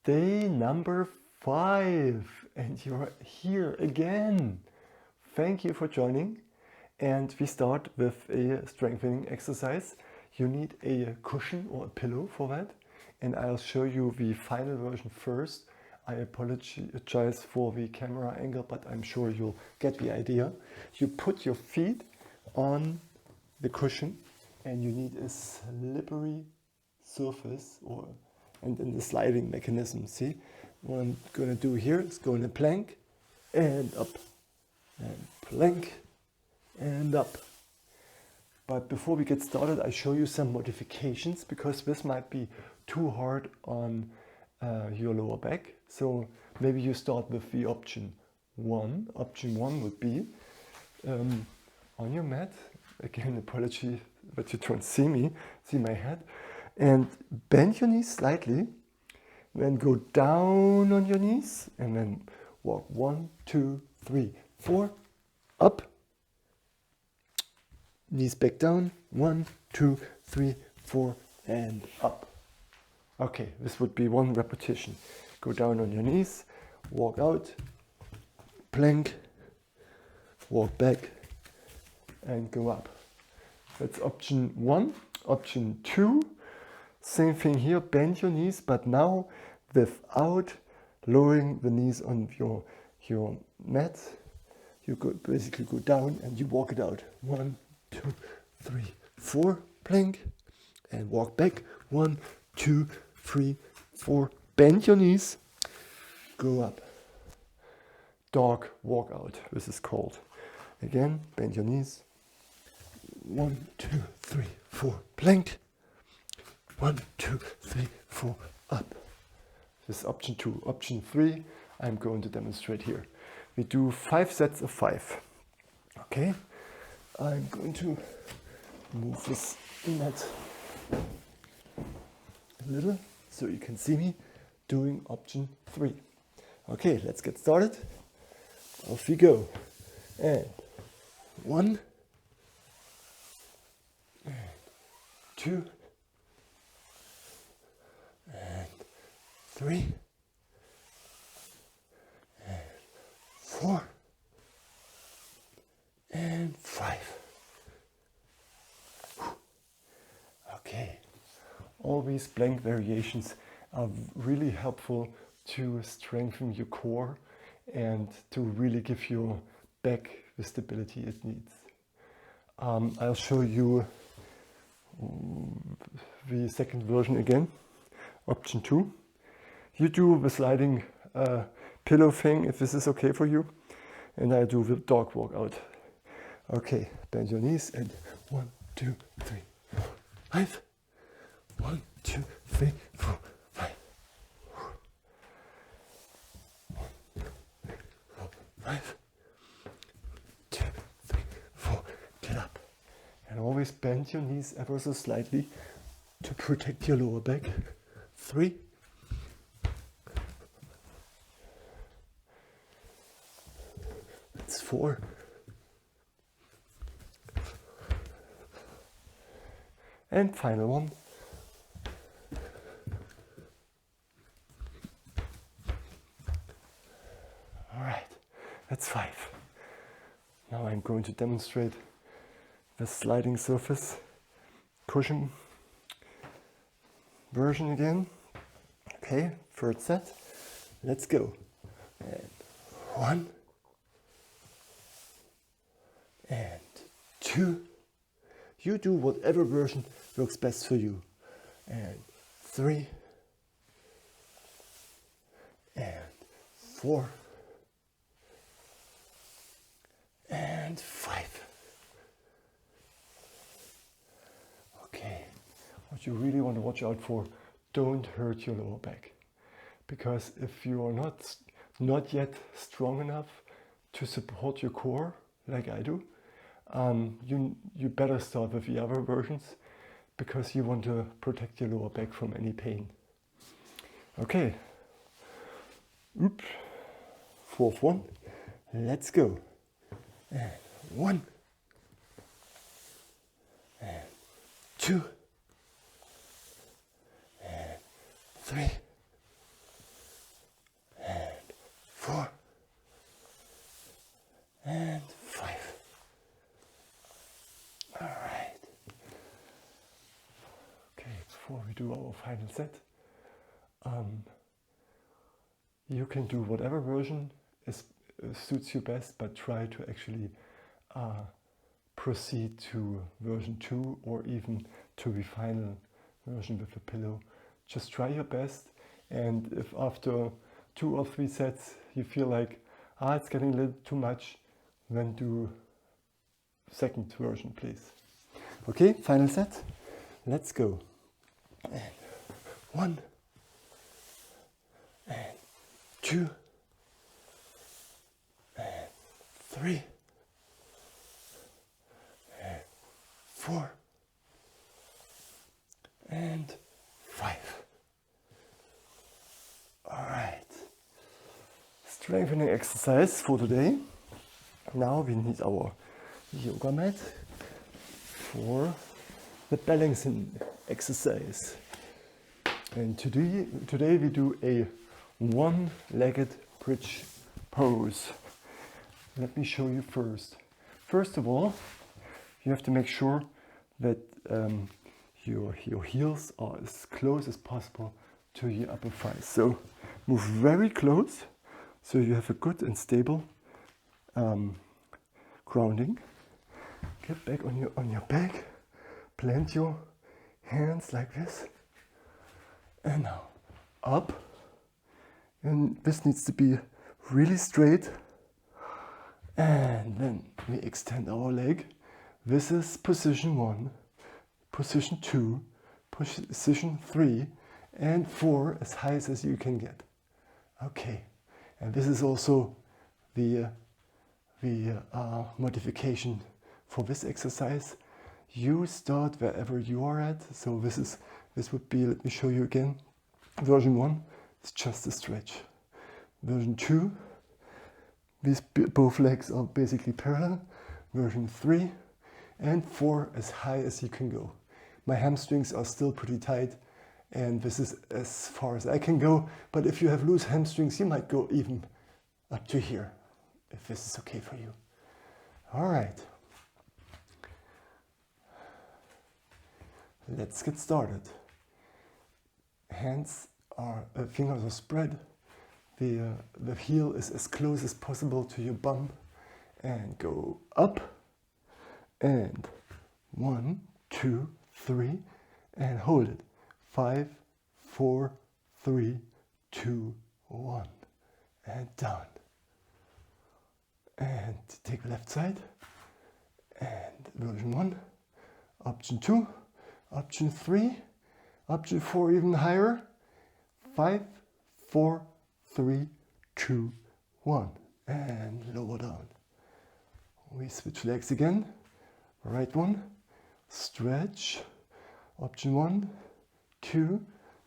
Day number 5, and you're here again. Thank you for joining. And we start with a strengthening exercise. You need a cushion or a pillow for that. And I'll show you the final version first. I apologize for the camera angle, but I'm sure you'll get the idea. You put your feet on the cushion and you need a slippery surface and then the sliding mechanism. See what I'm going to do here is go in a plank and up and plank and up. But before we get started, I show you some modifications because this might be too hard on your lower back. So maybe you start with the option 1. Option 1 would be on your mat. Again, apology that you don't see my head. And bend your knees slightly, then go down on your knees and then walk 1, 2, 3, 4, up, knees back down, 1, 2, 3, 4, and up. Okay, this would be 1 repetition. Go down on your knees, walk out, plank, walk back, and go up. That's option 1. Option 2. Same thing here, bend your knees, but now without lowering the knees on your mat. You basically go down and you walk it out. 1, 2, 3, 4, plank, and walk back. 1, 2, 3, 4, bend your knees, go up. Dog walk out, this is called. Again, bend your knees. 1, 2, 3, 4, plank. 1, 2, 3, 4, up. This is option 2. Option 3, I'm going to demonstrate here. We do 5 sets of 5. Okay, I'm going to move this mat a little so you can see me doing option 3. Okay, let's get started. Off we go. And 1, and 2, and 3, and 4, and 5. Okay, all these plank variations are really helpful to strengthen your core and to really give your back the stability it needs. I'll show you the second version again. Option 2. You do the sliding pillow thing if this is okay for you, and I do the dog walk out. Okay, bend your knees and 1, 2, 3, 4, 5. 1, 2, 3, 4, 5. 1, 2, 3, 4, 5. 2, 3, 4. Get up. And always bend your knees ever so slightly to protect your lower back. 3. That's 4. And final one. All right, that's 5. Now I'm going to demonstrate the sliding surface cushion version again. Okay, third set. Let's go. And 1, and 2. You do whatever version works best for you. And 3, and 4, and 5. Okay, what you really want to watch out for, don't hurt your lower back. Because if you are not yet strong enough to support your core, like I do, you better start with the other versions because you want to protect your lower back from any pain. Okay, oops, fourth one, let's go. And 1, and 2, and 3, we do our final set. You can do whatever version suits you best, but try to actually proceed to version 2 or even to the final version with a pillow. Just try your best, and if after 2 or 3 sets you feel like it's getting a little too much, then do second version, please. Okay, final set. Let's go. And 1 and 2 and 3 and 4 and 5. All right. Strengthening exercise for today. Now we need our yoga mat for the balancing exercise. And today we do a one-legged bridge pose. Let me show you first. First of all, you have to make sure that your heels are as close as possible to your upper thighs. So move very close so you have a good and stable grounding. Get back on your back, plant your hands like this, and now up. And this needs to be really straight. And then we extend our leg. This is position 1, position 2, position 3, and 4, as high as you can get. Okay, and this is also the modification for this exercise. You start wherever you are at. So this would be, let me show you again. Version 1 is just a stretch. Version 2, both legs are basically parallel. Version 3 and 4, as high as you can go. My hamstrings are still pretty tight, and this is as far as I can go. But if you have loose hamstrings, you might go even up to here, if this is okay for you. All right. Let's get started. Fingers are spread. The heel is as close as possible to your bum, and go up. And 1, 2, 3, and hold it. 5, 4, 3, 2, 1, and down. And take the left side. And version 1, option 2, option 3, option 4, even higher. 5, 4, 3, 2, 1, and lower down. We switch legs again. Right one, stretch. Option 1, 2,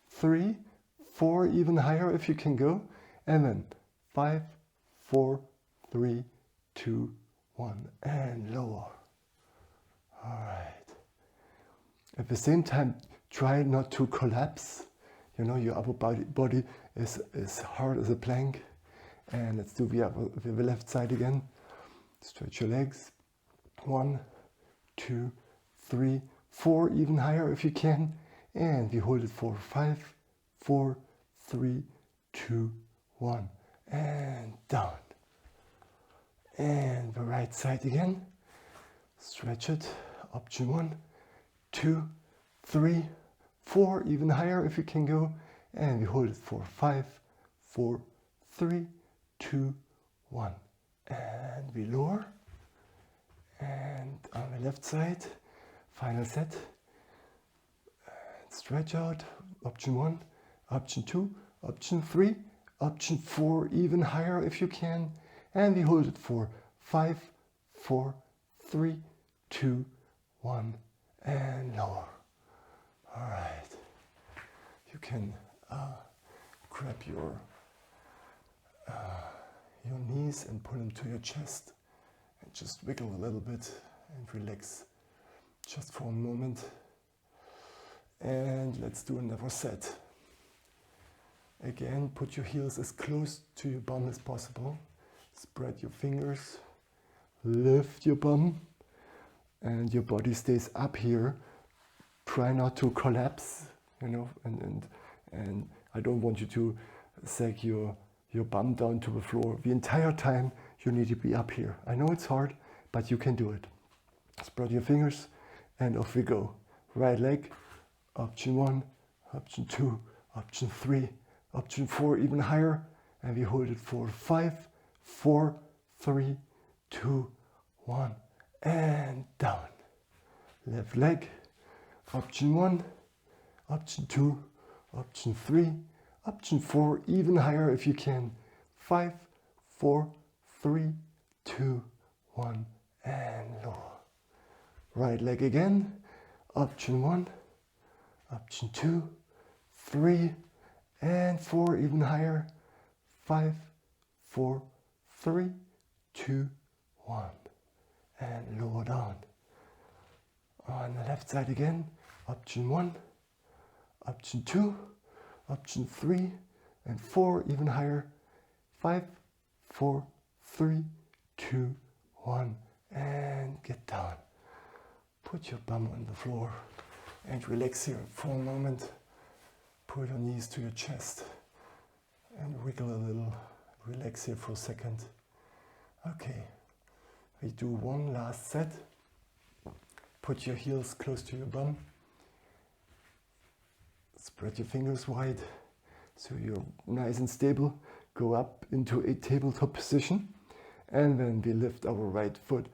3, 4, even higher if you can go. And then 5, 4, 3, 2, 1, and lower. All right. At the same time, try not to collapse. You know, your upper body is hard as a plank. And let's do the left side again. Stretch your legs. 1, 2, 3, 4, even higher if you can. And we hold it for 5, 4, 3, 2, 1, and down. And the right side again. Stretch it. Option 1, 2, 3, 4, even higher if you can go. And we hold it for 5, 4, 3, 2, 1. And we lower. And on the left side, final set. Stretch out. Option 1, option 2, option 3, option 4, even higher if you can. And we hold it for 5, 4, 3, 2, 1, and lower. All right. You can grab your knees and pull them to your chest, and just wiggle a little bit and relax just for a moment. And let's do another set. Again, put your heels as close to your bum as possible. Spread your fingers, lift your bum, and your body stays up here. Try not to collapse. you know, and I don't want you to sag your bum down to the floor. The entire time you need to be up here. I know it's hard, but you can do it. Spread your fingers and off we go. Right leg, option 1, option 2, option 3, option 4, even higher, and we hold it for 5, 4, 3, 2, 1, and down. Left leg, option 1, option 2, option 3, option 4, even higher if you can. 5, 4, 3, 2, 1, and lower. Right leg again, option 1, option 2, 3, and 4, even higher. 5, 4, 3, 2, 1, and lower down. On the left side again, option 1, option 2, option 3, and 4, even higher. 5, 4, 3, 2, 1, and get down. Put your bum on the floor and relax here for a moment. Put your knees to your chest and wiggle a little. Relax here for a second. Okay, we do one last set. Put your heels close to your bum. Spread your fingers wide so you're nice and stable. Go up into a tabletop position, and then we lift our right foot.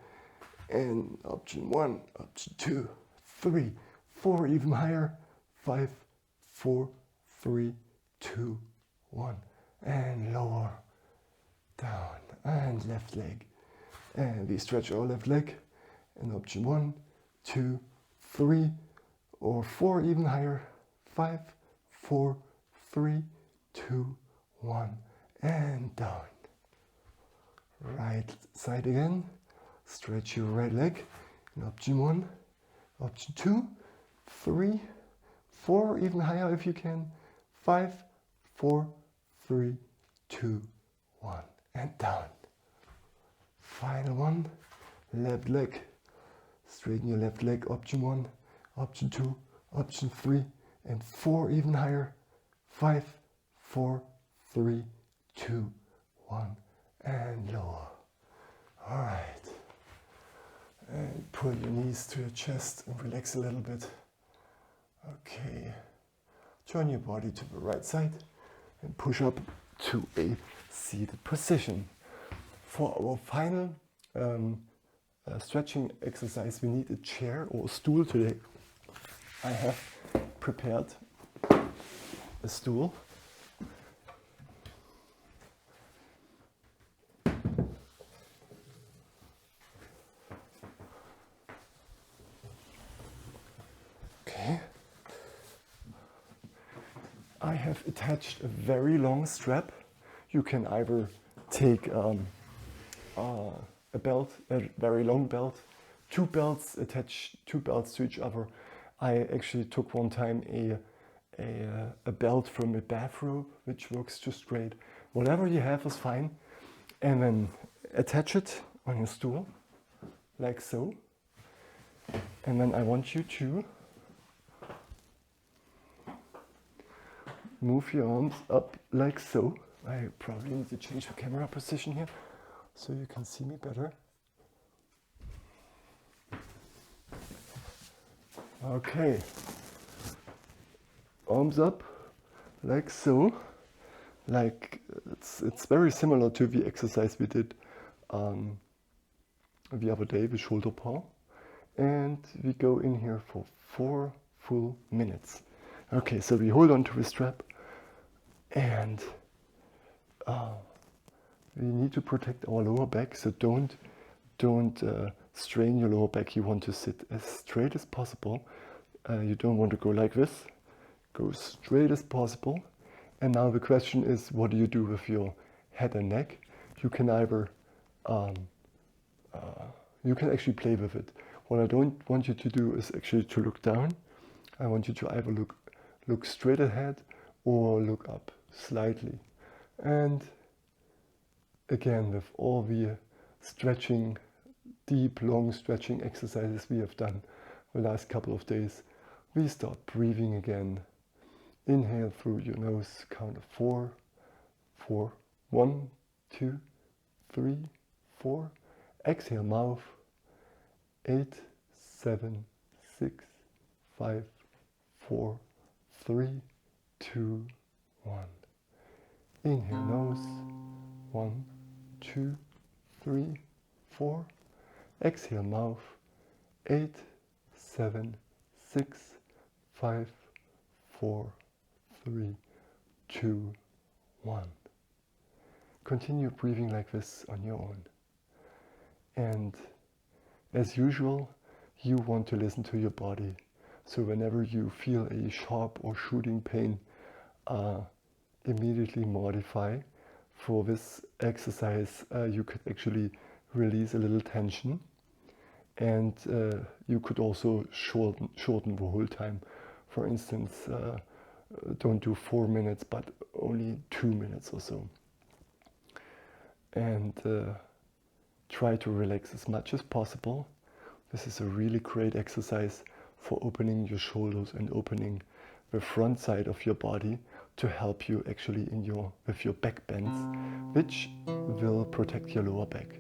And option 1, option 2, 3, 4, even higher. 5, 4, 3, 2, 1, and lower down. And left leg. And we stretch our left leg. And option 1, 2, 3, or 4, even higher. 5, 4, 3, 2, 1, and down. Right side again. Stretch your right leg. And option 1, option 2, 3, 4, even higher if you can. 5, 4, 3, 2, 1, and down. Final one, left leg. Straighten your left leg, option 1, option 2, option 3, and 4, even higher. 5, 4, 3, 2, 1, and lower. All right. And pull your knees to your chest and relax a little bit. Okay. Turn your body to the right side and push up to a seated position. For our final stretching exercise, we need a chair or a stool today. I have prepared a stool. Okay. I have attached a very long strap. You can either take a belt, a very long belt, two belts, attach two belts to each other. I actually took one time a belt from a bathrobe, which works just great. Whatever you have is fine. And then attach it on your stool, like so. And then I want you to move your arms up like so. I probably need to change the camera position here so you can see me better. Okay. Arms up like so. Like it's very similar to the exercise we did the other day with shoulder pull. And we go in here for 4 full minutes. Okay, so we hold on to the strap and we need to protect our lower back, so don't strain your lower back. You want to sit as straight as possible. You don't want to go like this. Go straight as possible. And now the question is, what do you do with your head and neck? You can either you can actually play with it. What I don't want you to do is actually to look down. I want you to either look straight ahead or look up slightly. And again, with all the stretching, deep, long stretching exercises we have done the last couple of days, we start breathing again. Inhale through your nose, count of 4, 4, 1, 2, 3, 4. Exhale, mouth, 8, 7, 6, 5, 4, 3, 2, 1. Inhale, nose, 1, 2, 3, 4. Exhale, mouth, 8, 7, 6, 5, 4, 3, 2, 1. Continue breathing like this on your own. And as usual, you want to listen to your body. So whenever you feel a sharp or shooting pain, immediately modify. For this exercise, you could actually release a little tension, and you could also shorten the whole time. For instance, don't do 4 minutes, but only 2 minutes or so. And try to relax as much as possible. This is a really great exercise for opening your shoulders and opening the front side of your body to help you actually with your back bends, which will protect your lower back.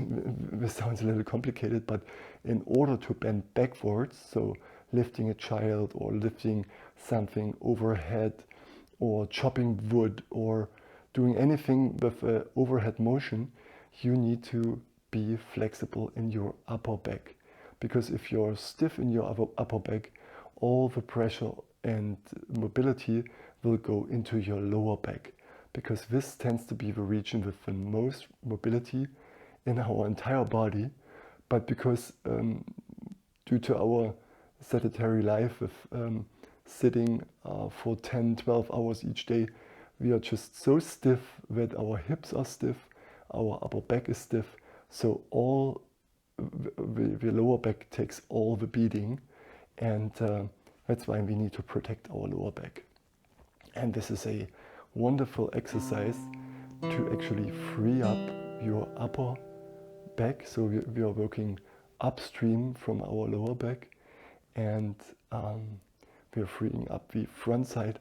This sounds a little complicated, but in order to bend backwards, so lifting a child or lifting something overhead or chopping wood or doing anything with an overhead motion, you need to be flexible in your upper back. Because if you're stiff in your upper back, all the pressure and mobility will go into your lower back. Because this tends to be the region with the most mobility in our entire body. But because due to our sedentary life with sitting for 10, 12 hours each day, we are just so stiff that our hips are stiff, our upper back is stiff, so all the lower back takes all the beating, and that's why we need to protect our lower back. And this is a wonderful exercise to actually free up your upper back, so we are working upstream from our lower back, and we are freeing up the front side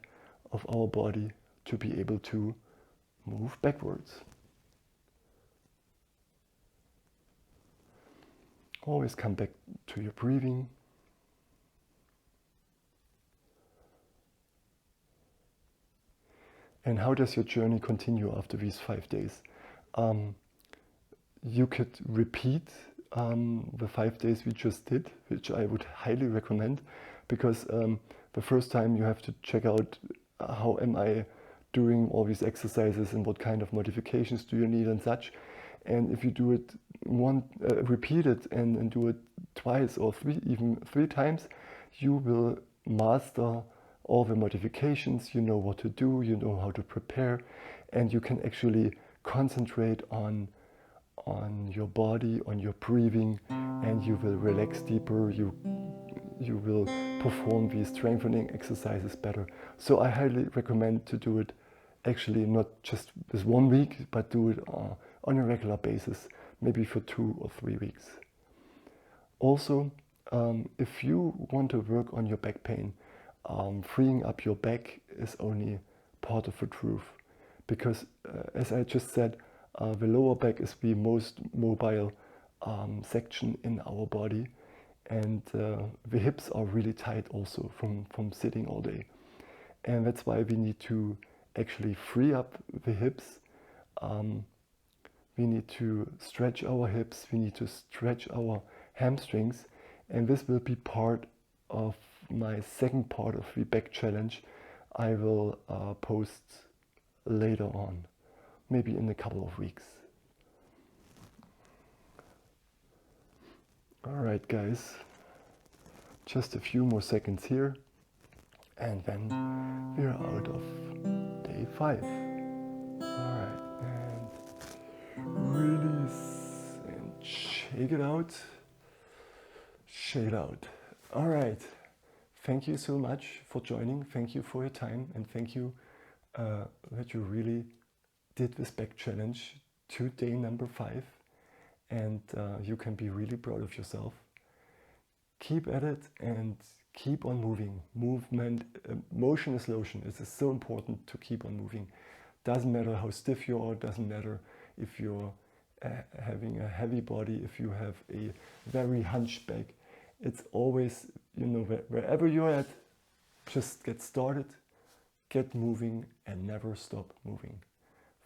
of our body to be able to move backwards. Always come back to your breathing. And how does your journey continue after these 5 days? You could repeat the 5 days we just did, which I would highly recommend, because the first time you have to check out how am I doing all these exercises and what kind of modifications do you need and such. And if you do it repeat it and do it twice or even three times, you will master all the modifications. You know what to do, you know how to prepare, and you can actually concentrate on your body, on your breathing, and you will relax deeper. You will perform these strengthening exercises better. So I highly recommend to do it actually not just this 1 week, but do it on a regular basis, maybe for 2 or 3 weeks. Also, if you want to work on your back pain, freeing up your back is only part of the truth. Because as I just said, the lower back is the most mobile section in our body, and the hips are really tight also from sitting all day. And that's why we need to actually free up the hips. We need to stretch our hips, we need to stretch our hamstrings, and this will be part of my second part of the back challenge I will post later on, maybe in a couple of weeks. Alright guys, just a few more seconds here, and then we're out of day 5. Alright, and release and shake it out. Shake it out. Alright, thank you so much for joining. Thank you for your time, and thank you that you really did this back challenge to day number 5. And you can be really proud of yourself. keep at it and keep on moving. Movement, motion is lotion. It is so important to keep on moving. Doesn't matter how stiff you are, doesn't matter if you're having a heavy body, if you have a very hunched back. It's always, you know, wherever you're at, just get started, get moving, and never stop moving.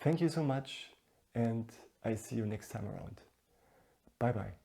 Thank you so much, and I see you next time around. Bye bye.